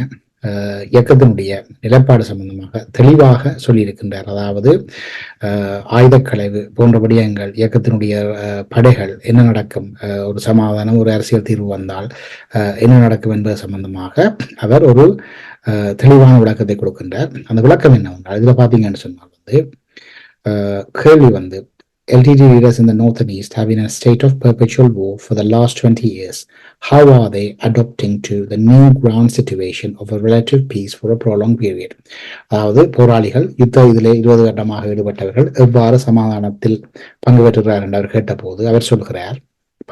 இயக்கத்தினுடைய நிலைப்பாடு சம்பந்தமாக தெளிவாக சொல்லியிருக்கின்றார். அதாவது ஆயுதக்களைவு போன்ற விடயங்கள், இயக்கத்தினுடைய படைகள் என்ன நடக்கும், ஒரு சமாதானம், ஒரு அரசியல் தீர்வு வந்தால் என்ன நடக்கும் என்பது சம்பந்தமாக அவர் ஒரு தெளிவான விளக்கத்தை கொடுக்கின்றார். அந்த விளக்கம் என்னவென்றால், இதுல பாத்தீங்கன்னு சொன்னால் கேள்வி LTT leaders in the North and East have been in a state of perpetual war for the last 20 years. How are they adapting to the new ground situation of a relative peace for a prolonged period? அதாவது போராளிகள் இதிலே 20 வருடமாக ஈடுபட்டவர்கள் எவ்வாறு சமாதானத்தில் பங்கு பெற்றுகிறார் என்று அவர் கேட்டபோது அவர் சொல்கிறார்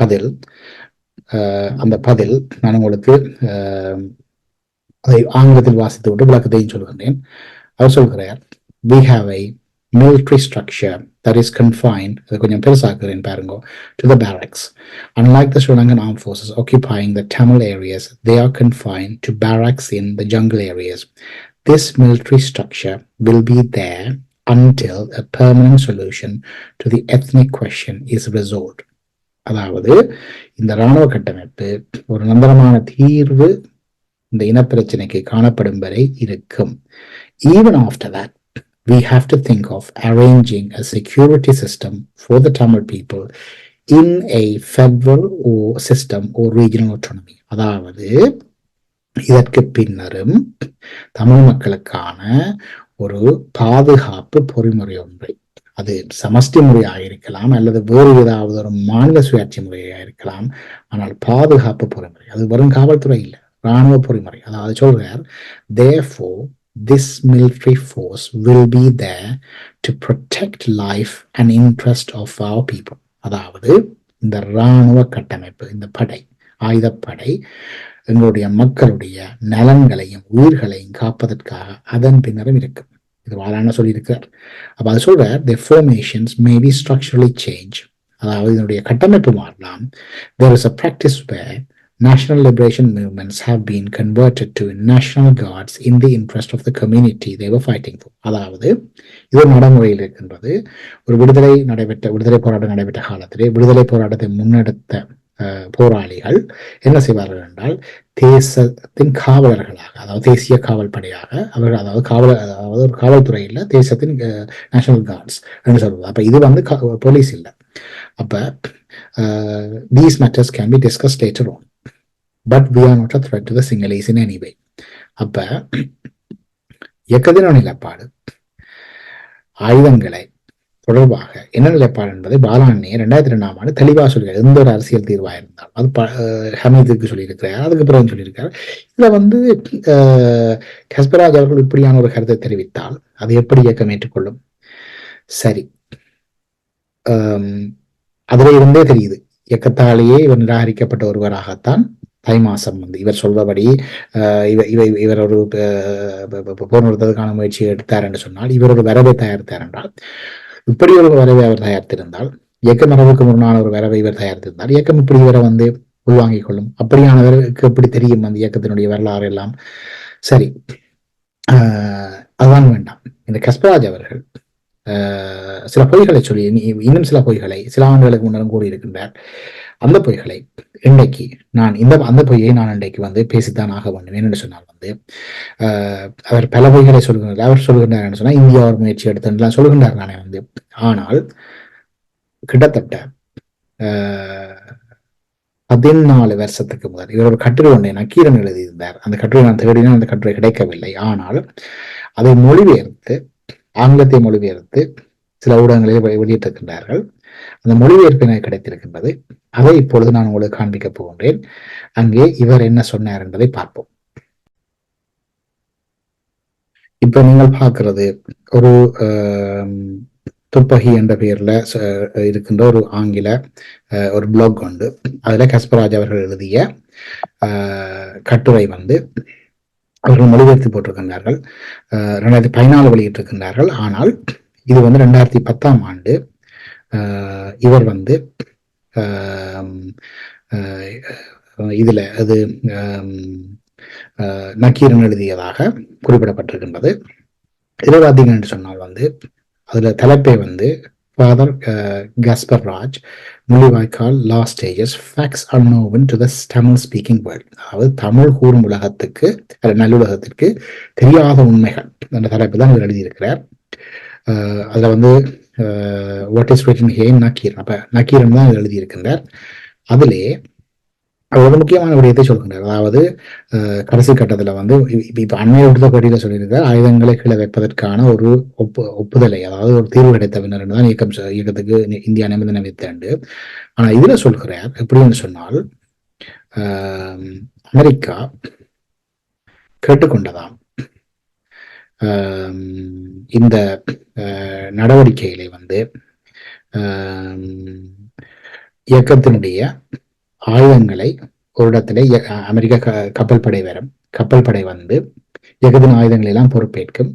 பதில். அந்த பதில் நான் உங்களுக்கு அதை ஆங்கிலத்தில் வாசித்து விட்டு விளக்கத்தையும் சொல்கின்றேன். அவர் சொல்கிறார், we have a military structure that is confined, கொஞ்சம் பெருசாக்குறேன் பாருங்க, to the barracks. Unlike the Sri Lankan armed forces occupying the Tamil areas, they are confined to barracks in the jungle areas. This military structure will be there until a permanent solution to the ethnic question is resolved. அதாவது இந்த இராணுவ கட்டமைப்பு ஒரு நிரந்தரமான தீர்வு இந்த இனப்பிரச்சனைக்கு காணப்படும் வரை இருக்கும். Even after that, we have to think of arranging a security system for the Tamil people in a federal or system or regional autonomy. அதாவது இதற்கு பின்னரும் தமிழ் மக்களுக்கான ஒரு பாதுகாப்பு பொறிமுறை ஒன்றை, அது சமஷ்டி முறையாக இருக்கலாம் அல்லது வேறு ஏதாவது ஒரு மாநில சுயாட்சி முறையாக இருக்கலாம், ஆனால் பாதுகாப்பு பொறிமுறை, அது வெறும் காவல்துறை இல்லை, இராணுவ பொறிமுறை. அதாவது சொல்றார், therefore this military force will be there to protect life and interest of our people. அதாவது இந்த இராணுவ கட்டமைப்பு, இந்த படை, ஆயுதப்படை எங்களுடைய மக்களுடைய நலன்களையும் உயிர்களையும் காப்பதற்காக அதன் பின்னரும் இருக்கும். இது வாழான சொல்லியிருக்கிறார். அப்ப அது சொல்ற, the formations may be structurally changed. அதாவது இதனுடைய கட்டமைப்பு மாறலாம். There is a practice where national liberation movements have been converted to national guards in the interest of the community they were fighting for. அதாவது இது நடைமுறையில் இருக்கின்றது. ஒரு விடுதலை போராட்டம் நடைபெற்ற காலத்திலே விடுதலை போராட்டத்தை முன்னெடுத்த போராளிகள் என்ன செய்வார்கள் என்றால், தேசத்தின் காவலர்களாக, அதாவது தேசிய காவல் படையாக அவர்கள், அதாவது ஒரு காவல்துறையில் தேசத்தின் நேஷனல் கார்ட்ஸ் என்று சொல்வது. அப்ப இது போலீஸ் இல்லை. அப்ப these matters can be discussed later on, but we are not a threat to the Sinhalese in any way. அப்ப இயக்கத்தின் நிலைப்பாடு ஆயுதங்களை தொடர்பாக என்ன நிலைப்பாடு என்பதை பாலாண்ணே 2002 ஆண்டு தெளிவாக சொல்கிறார். எந்த ஒரு அரசியல் தீர்வாக இருந்தாலும் அது ஹமீதுக்கு சொல்லியிருக்கிறார், அதுக்கு பிறகு சொல்லியிருக்கார். இதுல கஸ்பராஜ் அவர்கள் இப்படியான ஒரு கருத்தை தெரிவித்தால் அதை எப்படி இயக்கம் ஏற்றுக்கொள்ளும்? சரி, அதுல இருந்தே தெரியுது, இயக்கத்தாலேயே இவர் நிராகரிக்கப்பட்ட ஒருவராகத்தான் தை மாசம் இவர் சொல்வபடி இவர் ஒரு போர் நிறுத்தத்துக்கான முயற்சியை எடுத்தார் என்று சொன்னால், இவர் ஒரு வரவை தயாரித்தார் என்றால், இப்படி ஒரு வரவை அவர் தயாரித்திருந்தால், இயக்க மரபுக்கு முன்னான ஒரு வரவை இவர் தயாரித்திருந்தால், இயக்கம் இப்படி இவரை உள்வாங்கிக் கொள்ளும். அப்படியானவருக்கு எப்படி தெரியும் அந்த இயக்கத்தினுடைய வரலாறு எல்லாம்? சரி, அதுதான் வேண்டாம். இந்த கஸ்பராஜ் அவர்கள் சில பொய்களை சொல்லி, இன்னும் சில பொய்களை சில ஆண்டுகளுக்கு முன்னரும் கூறியிருக்கின்றார். அந்த பொய்களை இன்றைக்கு அந்த பொய்யை நான் இன்றைக்கு பேசித்தான் ஆக வேண்டும். என்னென்னு சொன்னால் அவர் பல பொய்களை சொல்கிறார். அவர் சொல்கின்றார் சொன்னா இந்தியா ஒரு முயற்சி எடுத்து சொல்கின்றார் நானே ஆனால் கிட்டத்தட்ட 14 வருஷத்துக்கு முதல் இவர் ஒரு கட்டுரை ஒன்றை நக்கீரன் எழுதியிருந்தார். அந்த கட்டுரை நான் தேடினா அந்த கட்டுரை கிடைக்கவில்லை. ஆனால் அதை மொழிபெயர்த்து, ஆங்கிலத்தை மொழிபெயர்த்து சில ஊடகங்களில் வெளியிட்டிருக்கின்றார்கள். அந்த மொழிபெயர்ப்பு எனக்கு கிடைத்திருக்கின்றது. அதை இப்பொழுது நான் உங்களுக்கு காண்பிக்க போகின்றேன். அங்கே இவர் என்ன சொன்னார் என்பதை பார்ப்போம். இப்ப நீங்கள் பார்க்கிறது ஒரு துப்பகி என்ற பெயர்ல இருக்கின்ற ஒரு ஆங்கில ஒரு பிளாக் உண்டு. அதுல கஸ்பராஜ் அவர்கள் எழுதிய கட்டுரை அவர்கள் மொழிபெயர்த்து போட்டிருக்கின்றார்கள். 2014 வெளியிட்டிருக்கின்றார்கள். ஆனால் இது 2010 ஆண்டு இவர் இதுல அது நக்கீரன் எழுதியதாக குறிப்பிடப்பட்டிருக்கின்றது. இதில் பார்த்தீங்கன்னு சொன்னால் அதில் தலைப்பை father Gaspar Raj Mullivaikkal last stages facts unknown to the Tamil speaking world, அதாவது தமிழ் கூறும் உலகத்துக்கு நல்லுலகத்திற்கு தெரியாத உண்மைகள் என்ற தலைப்பு தான் இவர் எழுதியிருக்கிறார். அதில் what is written here Nakkeer, அப்போ நக்கீரன் தான் எழுதியிருக்கின்றார். அதிலே அவர் முக்கியமான விடயத்தை சொல்கின்றார். அதாவது கடைசி கட்டத்தில் இப்போ அண்மையை விடுத்த பட்டியல சொல்லியிருக்கார், ஆயுதங்களை கீழே வைப்பதற்கான ஒரு ஒப்புதலை, அதாவது ஒரு தீர்வு கிடைத்தவினர் தான் இயக்கத்துக்கு இந்தியா நிபந்தனை வைத்தாண்டு. ஆனா இதுல சொல்கிறார் எப்படின்னு சொன்னால், அமெரிக்கா கேட்டுக்கொண்டதாம் இந்த நடவடிக்கைகளை இயக்கத்தினுடைய ஆயுதங்களை ஒரு இடத்துல அமெரிக்க கப்பல் படை இயக்கத்தின் ஆயுதங்களை எல்லாம் பொறுப்பேற்கும்.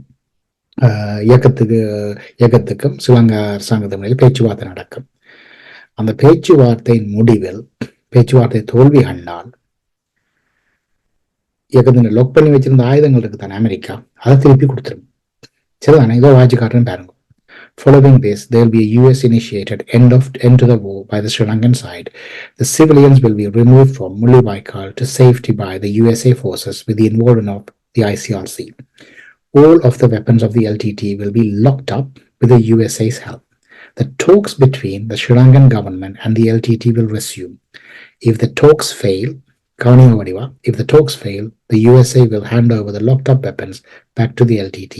இயக்கத்துக்கும் ஸ்ரீலங்கா அரசாங்கத்தின் பேச்சுவார்த்தை நடக்கும். அந்த பேச்சுவார்த்தையின் முடிவில் பேச்சுவார்த்தை தோல்வி கண்டால் இயக்கத்தின் லொக் பண்ணி வச்சிருந்த ஆயுதங்கள் இருக்குதானே அமெரிக்கா, அதை திருப்பி கொடுத்துரும். சரிதானே? இதோ வாட்சி காட்டுன்னு பாருங்க. Following this, there will be a US-initiated end to the war by the Sri Lankan side. The civilians will be removed from Mullivaikkal to safety by the USA forces with the involvement of the ICRC. All of the weapons of the LTT will be locked up with the USA's help. The talks between the Sri Lankan government and the LTT will resume. If the talks fail, the USA will hand over the locked up weapons back to the LTT.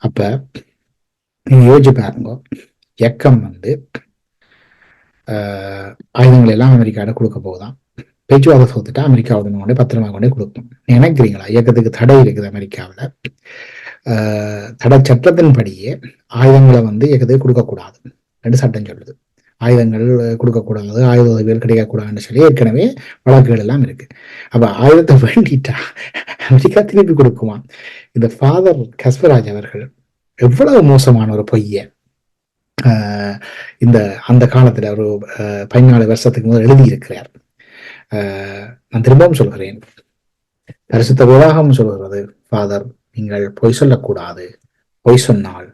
அப்ப நீங்க யோசிச்சு பாருங்க, இயக்கம் ஆயுதங்கள் எல்லாம் அமெரிக்காவோட கொடுக்க போகுதான். பேச்சுவார்த்தை தோத்துட்டா அமெரிக்காவோட கொண்டே பத்திரமா கொண்டே கொடுக்கும். நினைக்கிறீங்களா? இயக்கத்துக்கு தடை இருக்குது அமெரிக்காவில். தடை சட்டத்தின்படியே ஆயுதங்களை இயக்கத்துக்கு கொடுக்கக்கூடாது ரெண்டு சட்டம் சொல்லுது. ஆயுதங்கள் கொடுக்கக்கூடாது, ஆயுத உதவிகள் கிடைக்கக்கூடாதுன்னு சொல்லி ஏற்கனவே வழக்குகள் எல்லாம் இருக்கு. அப்ப ஆயுதத்தை வேண்டிட்டா அமெரிக்கா திருப்பி கொடுக்குமா? இந்த ஃபாதர் கஸ்பராஜ் அவர்கள் எவ்வளவு மோசமான ஒரு பொய்ய அந்த காலத்துல ஒரு 14 வருஷத்துக்கு முதல் எழுதியிருக்கிறார். நான் திரும்பவும் சொல்கிறேன், பரிசுத்த வேதாகம் சொல்கிறது, ஃபாதர் நீங்கள் பொய் சொல்லக்கூடாது, பொய் சொன்னால்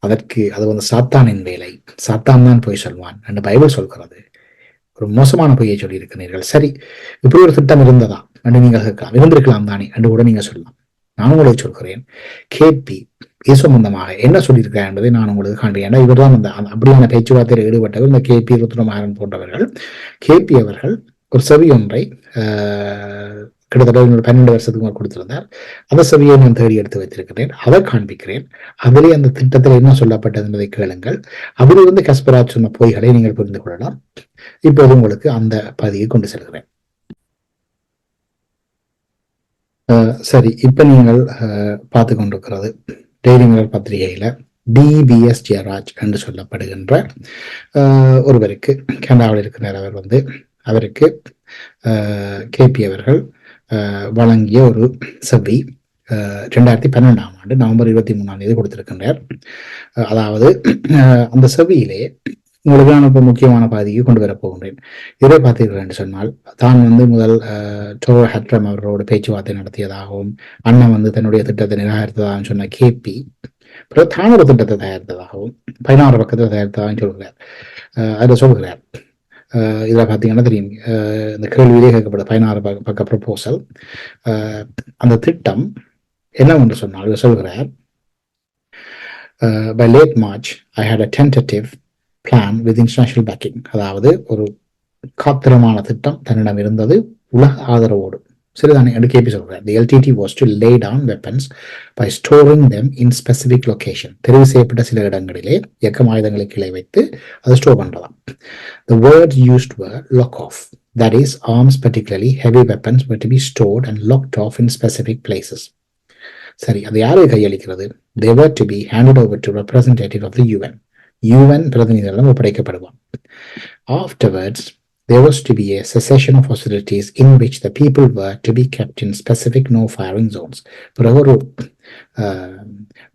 அது சாத்தானின் வேலை, சாத்தான் தான் பொய் சொல்வான் என்று பைபிள் சொல்கிறது. ஒரு மோசமான பொய்யை சொல்லி இருக்கிறீர்கள். சரி, இப்படி ஒரு திட்டம் இருந்ததா என்று நீங்கள் இருந்திருக்கலாம் தானே என்று கூட நீங்க சொல்லலாம். நான் உங்களுக்கு சொல்கிறேன், கேபி இது சம்பந்தமாக என்ன சொல்லியிருக்கிறார் என்பதை நான் உங்களுக்கு காண்பேன். ஏன்னா இவர் தான் அப்படியான பேச்சுவார்த்தையில் ஈடுபட்டவர். இந்த கேபி ருத்ரமாறன் போன்றவர்கள். கேபி அவர்கள் ஒரு செவி ஒன்றை கிட்டத்தட்ட 12 வருஷத்துக்கு கொடுத்திருந்தார். அந்த செவியை நான் தேடி எடுத்து வைத்திருக்கிறேன், அதை காண்பிக்கிறேன். அதிலே அந்த திட்டத்தில் என்ன சொல்லப்பட்டது என்பதை கேளுங்கள். அதில் கஸ்பராஜ் சொன்ன பொய்களை நீங்கள் புரிந்து கொள்ளலாம். இப்போது உங்களுக்கு அந்த பகுதியை கொண்டு செல்கிறேன். சரி, இப்ப நீங்கள் பார்த்து கொண்டிருக்கிறது டெய்லி மிரர் பத்திரிகையில டிபிஎஸ் ஜெயராஜ் என்று சொல்லப்படுகின்ற ஒருவருக்கு கனடாவில் இருக்கிறார். அவர் அவருக்கு கேபி அவர்கள் வழங்கிய ஒரு செவி 2012ஆம் ஆண்டு நவம்பர் 23ஆம் தேதி கொடுத்திருக்கின்றார். அதாவது அந்த செவியிலே உங்களுக்கான முக்கியமான பாதிக்கு கொண்டு வரப் போகின்றேன். இதை பார்த்தீர்கள் என்று சொன்னால், தான் முதல் டோரோ ஹட்ரம் அவரோடு பேச்சுவார்த்தை நடத்தியதாகவும், அண்ணன் தன்னுடைய திட்டத்தை நிராகரித்ததாகவும் சொன்ன கேபி பிறகு தான் ஒரு திட்டத்தை தயாரித்ததாகவும் 16 பக்கத்தில் தயாரித்ததாகவும் சொல்கிறார். அதில் சொல்கிறார், இதுல பார்த்தீங்கன்னா தெரியும், இந்த கேள்வியிலே கேட்கப்பட்ட 16 பக்க ப்ரொபோசல். அந்த திட்டம் என்னவென்று சொன்னால் இவர் சொல்கிறார், by late March I had a tentative plan with international backing. அதாவது ஒரு காத்திரமான திட்டம் தன்னிடம் இருந்தது உலக ஆதரவோடு. சரிதானே என்று கேபி சொல்கிறார். The LTT was to lay down weapons by storing them in specific location. தெரிவு செய்யப்பட்ட சில இடங்களிலே இயக்கம் ஆயுதங்களை கீழே வைத்து அதை store பண்றதாம். The words used were lock off. That is, arms, particularly heavy weapons, were to be stored and locked off in specific places. சரி, அது யாரை கையளிக்கிறது? They were to be handed over to representative of the UN. UN பிரதிநிதிகளிடம் ஒப்படைக்கப்படுவான். Afterwards, there was to be a cessation of hostilities in which the people were to be kept in specific no-firing zones. பிறகு ஒரு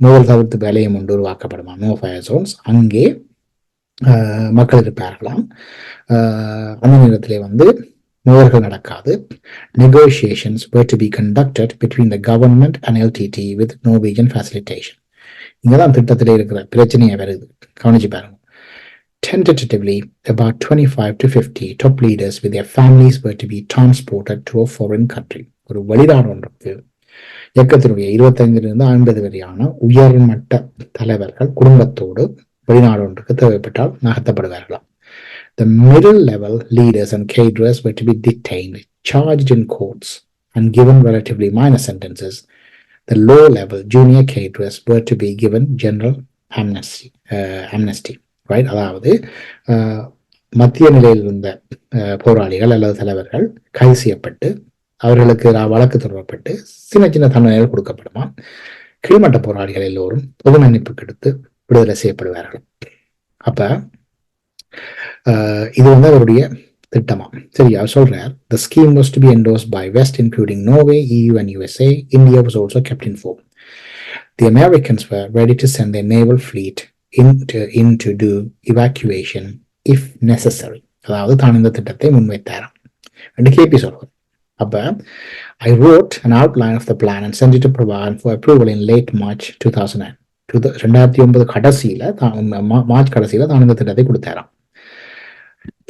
மோதல் தவிர்த்து வேலையம் ஒன்று உருவாக்கப்படுமா, no fire Jones. அங்கே மக்கள் இருப்பார்களாம். அந்த நேரத்திலே மோதல்கள் நடக்காது. Negotiations were to be conducted between the government and LTT with Norwegian facilitation. இங்கதான் திட்டத்திலே இருக்கிற பிரச்சனையை வருது, கவனிச்சு பாருங்க. Tentatively, about 25 to 50 top leaders with their families were to be transported to a foreign country. ஒரு வெளிநாடு ஒன்றுக்கு இயக்கத்தினுடைய 25 50 வரையான உயர்மட்ட தலைவர்கள் குடும்பத்தோடு வெளிநாடு ஒன்றுக்கு தேவைப்பட்டால் நகர்த்தப்படுவார்களாம். The middle level leaders and cadres were to be detained, charged in courts, and given relatively minor sentences. The low level junior cadres were to be given general amnesty. Right? அதாவது மத்திய நிலையில் இருந்த போராளிகள் அல்லது தலைவர்கள் கைது செய்யப்பட்டு அவர்களுக்கு வழக்கு தொடரப்பட்டு சின்ன சின்ன தண்டனைகள் கொடுக்கப்படுமா. கீழ்மட்ட போராளிகள் எல்லோரும் பொது மன்னிப்புக்கு எடுத்து விடுதலை செய்யப்படுவார்கள். அப்ப இது அவருடைய திட்டமா. சரி, அவர் சொல்றார், the scheme was to be endorsed by West, including Norway, EU and USA. India was also kept informed. The Americans were ready to send their naval fleet in to do evacuation if necessary. அதாவது தான் இந்த திட்டத்தை முன்வைத்தாராம் என்று KP சொல்றார். அப்ப I wrote an outline of the plan and sent it to Pravan for approval in late March 2009. 2009 கடைசியில March கடைசியில தான் இந்த திட்டத்தை கொடுத்தாராம்.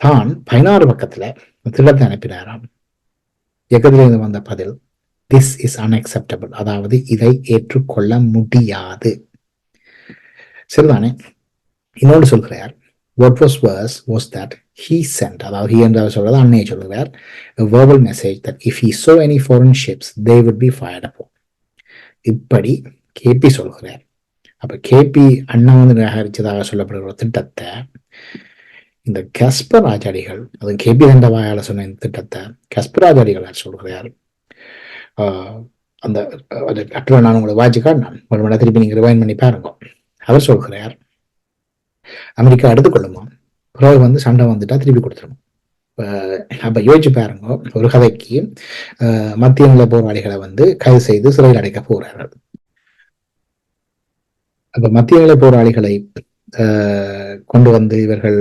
தான் 16 பக்கத்துல திட்டத்தை அனுப்பினாராம். இயக்கத்திலிருந்து வந்த பதில், this is unacceptable, அதாவது இதை ஏற்றுக்கொள்ள முடியாது. சரிதானே? இன்னொன்று சொல்கிறார், what was worse was that he sent, அதாவது he என்றால் சொல்றது அன்னையை சொல்கிறார், a verbal message that if he saw any foreign ships they would be fired upon. இப்படி கேபி சொல்கிறார். அப்ப கேபி அண்ணா நிராகரிச்சதாக சொல்லப்படுகிற திட்டத்தை இந்த கஸ்பர் ஆச்சாரிகள், அது கேபி தண்ட வாயால சொன்ன இந்த திட்டத்தை கஸ்பர் ஆச்சாரிகள் சொல்கிறார். அந்த அப்புறம் நான் உங்களை வாட்சிக்கார் நான் ஒரு மணி திருப்பி நீங்க ரிவைண்ட் பண்ணி பாருங்க. அவர் சொல்கிறார், அமெரிக்கா எடுத்துக்கொள்ளுமா, பிறகு சண்டை வந்துட்டா திருப்பி கொடுத்துருமா. அப்ப யோசிச்சு பாருங்க, ஒரு கதைக்கு மத்திய நில போராளிகளை கைது செய்து சிறையில் அடைக்க போறார்கள். அப்ப மத்திய நில போராளிகளை கொண்டு இவர்கள்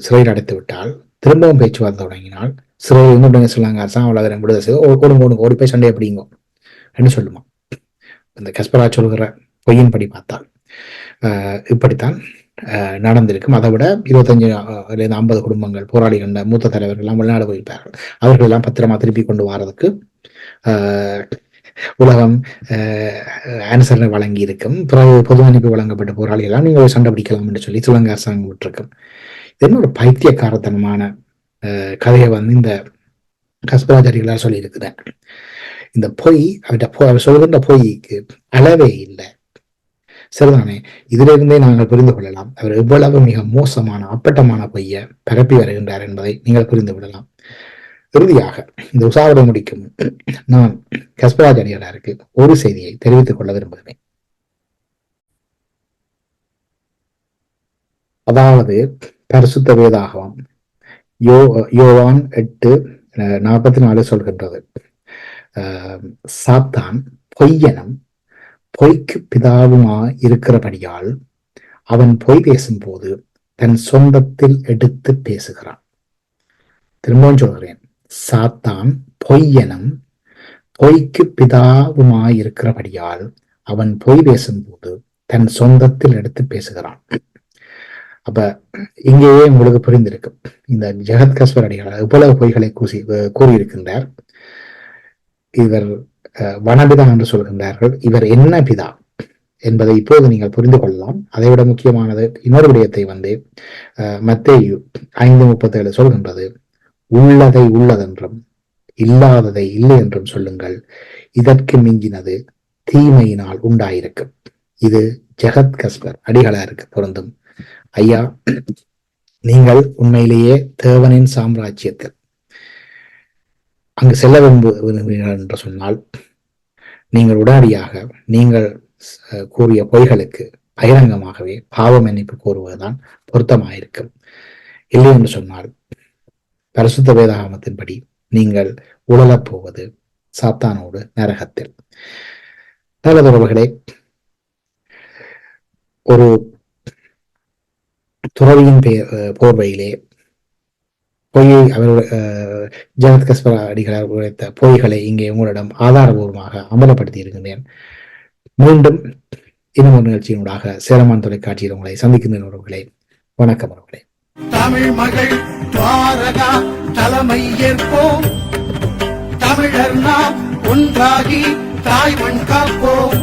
சிறையில் அடைத்து விட்டால், திரும்பவும் பேச்சுவார்த்தை தொடங்கினால் சிறையில் உடனே சொல்லாங்க, அரசாங்கம் அவ்வளவு விடுதலை செய்து ஓடி போய் சண்டை அப்படிங்கோ என்று சொல்லுமா. இந்த கஸ்பரா சொல்கிற பொய்யின்படி பார்த்தால் இப்படித்தான் நடந்திருக்கும். அதை விட 25-50 குடும்பங்கள் போராளிகள் மூத்த தலைவர்கள் எல்லாம் வெளிநாடு போயிருப்பார்கள். அவர்கள் எல்லாம் பத்திரமா திருப்பி கொண்டு வரதுக்கு உலகம் ஆன்சரை வழங்கி இருக்கும். பிறகு பொது மன்னிப்பு வழங்கப்பட்ட போராளிகளாம் நீங்கள் சண்டை பிடிக்கலாம் என்று சொல்லி சுலங்க அரசாங்கம் விட்டிருக்கும். இது ஒரு பைத்தியக்காரத்தனமான கதையை இந்த கஸ்பராச்சாரிகளால் சொல்லி இருக்கிறேன். இந்த பொய் அவர் சொல்கின்ற பொய்க்கு அளவே இல்லை. சரிதானே? இதுல இருந்தே நாங்கள் புரிந்து கொள்ளலாம் அவர் எவ்வளவு மிக மோசமான அப்பட்டமான பொய்யை பரப்பி வருகின்றார் என்பதை நீங்கள் புரிந்து விடலாம். இறுதியாக இந்த உசாவரை முடிக்கும் நான் கஸ்பராச்சாரியாருக்கு ஒரு செய்தியை தெரிவித்துக் கொள்ள விரும்புகிறேன். அதாவது பரிசுத்த வேதாகமம் யோவான் 8:44 சொல்கின்றது, சாத்தான் பொய்யனும் பொய்க்கு பிதாவுமா இருக்கிறபடியால் அவன் பொய் பேசும்போது தன் சொந்தத்தில் எடுத்து பேசுகிறான். திரும்பவும் சொல்கிறேன், சாத்தான் பொய்யனும் பொய்க்கு பிதாவுமாயிருக்கிறபடியால் அவன் பொய் பேசும்போது தன் சொந்தத்தில் எடுத்து பேசுகிறான். அப்ப இங்கேயே உங்களுக்கு புரிந்திருக்கும் இந்த ஜெகத் கஸ்பர் அடிகளார் எவ்வளவு பொய்களை கூறியிருக்கின்றார். இவர் வனபிதா என்று சொல்கின்றார்கள். இவர் என்ன பிதா என்பதை இப்போது நீங்கள் புரிந்து கொள்ளலாம். அதை விட முக்கியமானது இன்னொரு விடயத்தை மத்தேயு 5:37 சொல்கின்றது, உள்ளதை உள்ளதென்றும் இல்லாததை இல்லை என்றும் சொல்லுங்கள், இதற்கு மிஞ்சினது தீமையினால் உண்டாயிருக்கும். இது ஜெகத் கஸ்பர் அடிகளாருக்கு பொருந்தும். ஐயா, நீங்கள் உண்மையிலேயே தேவனின் சாம்ராஜ்யத்தில் அங்கு செல்ல விரும்புகிறீர்கள் என்று சொன்னால் நீங்கள் உடனடியாக நீங்கள் கூறிய பொய்களுக்கு பகிரங்கமாகவே பாவ மன்னிப்பு கோருவதுதான் பொருத்தமாயிருக்கும். இல்லை என்று சொன்னால் பரிசுத்த வேதாகமத்தின்படி நீங்கள் உழலப் போவது சாத்தானோடு நரகத்தில். நல்லதுறவுகளே, ஒரு துறவியின் போர்வையிலே பொய்யை அவர்கள் ஜெகத் கஸ்பர் அடிகளார் உரைத்த பொய்களை இங்கே உங்களிடம் ஆதாரபூர்வமாக அமலப்படுத்தி இருக்கின்றேன். மீண்டும் இன்னும் ஒரு நிகழ்ச்சியினூடாக சேரமான் தொலைக்காட்சியில் உங்களை சந்திக்கின்ற உறவுகளே, வணக்கம் அவர்களே. தமிழ் மகள் துவாரகா தலைமை ஏற்போம், தமிழர் நாம் ஒன்றாகி தாய்மண் காப்போம்.